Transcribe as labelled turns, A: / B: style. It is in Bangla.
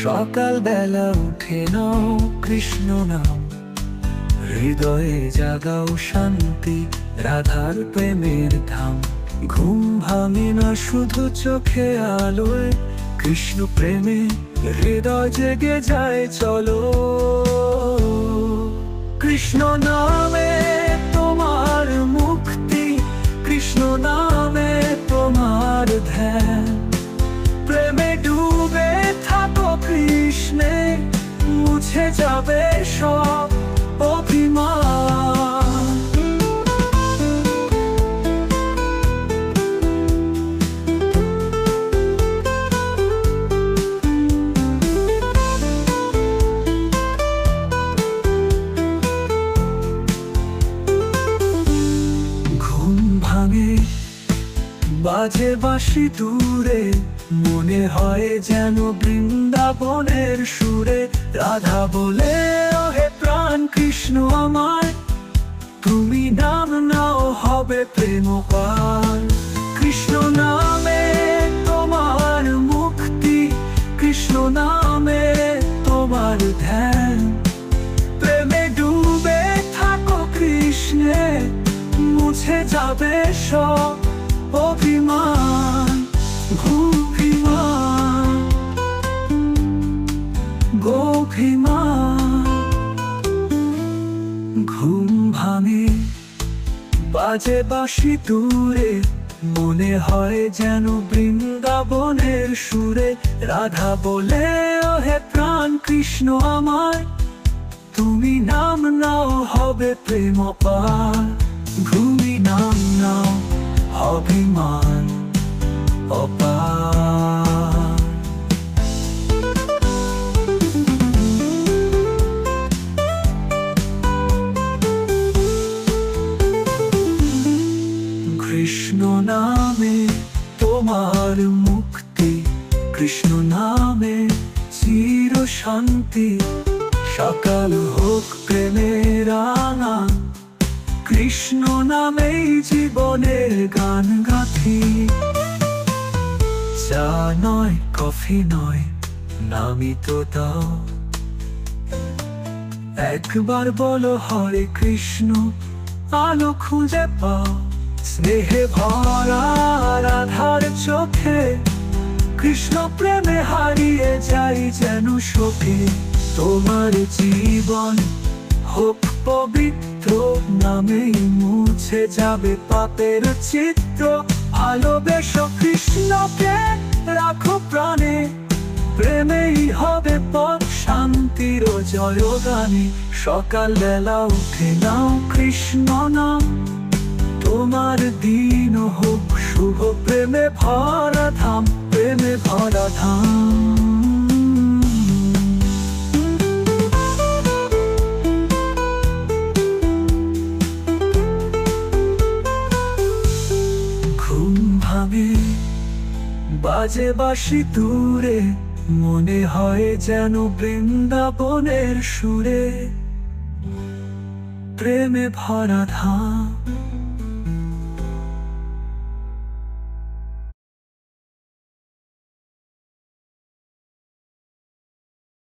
A: সকাল বেলা উঠে নাও কৃষ্ণ নাম, হৃদয়ে জাগাও শান্তি, রাধার প্রেমের ধাম। ঘুম ভাঙে না শুধু চোখে আলোয়, কৃষ্ণ প্রেমে হৃদয় জেগে যায় চলো। কৃষ্ণ নামে তোমার মুক্তি, কৃষ্ণ নামে তোমার ধ্যান। প্রেমে ডুবে থাকো কৃষ্ণে, মুছে যাবে সব অভিমান। ঘুম ভাঙে বাজে বাঁশি দূরে, মনে হয় যেন বৃন্দাবনের সুরে। রাধা বলে ওহে প্রাণ কৃষ্ণ আমার, তুমি নাম নাও হবে প্রেম পার। কৃষ্ণ নামে তোমার মুক্তি, কৃষ্ণ নামে তোমার ধ্যান। প্রেমে ডুবে থাকো কৃষ্ণে, মুছে যাবে সব অভিমান। অভিমান অভিমান। ঘুম ভাঙে বাজে বাঁশি দূরে, মনে হয় যেন বৃন্দাবনের সুরে। রাধা বলে ওহে প্রাণ কৃষ্ণ আমার, তুমি নাম নাও হবে প্রেম পার। ঘুমি নাম নাও অভিমান অপার। কৃষ্ণ নামে তোমার মুক্তি, কৃষ্ণ নামে চির শান্তি। সকাল হোক প্রেমের রাঙা, কৃষ্ণ নামেই জীবনের গান গাথি। চা নয় কফি নয় নামই তো দাও, একবার বলো হরে কৃষ্ণ, আলো খুঁজে পাও। স্নেহে ভরা রাধার চোখে, কৃষ্ণ প্রেমে হারিয়ে যাই যেন সুখে। তোমার জীবন হোক পবিত্র, নামেই মুছে যাবে পাপের চিত্র। ভালোবেসো কৃষ্ণকে, রাখো প্রাণে, প্রেমেই হবে পথ শান্তির জয়গানে। সকাল বেলা উঠে নাও কৃষ্ণ নাম, তোমার দিন হোক শুভ। প্রেমে ভরা ধাম, প্রেমে ভরা ধাম। ঘুম ভাঙে বাজে বাঁশি দূরে, মনে হয় যেন বৃন্দাবনের সুরে। প্রেমে ভরা ধাম।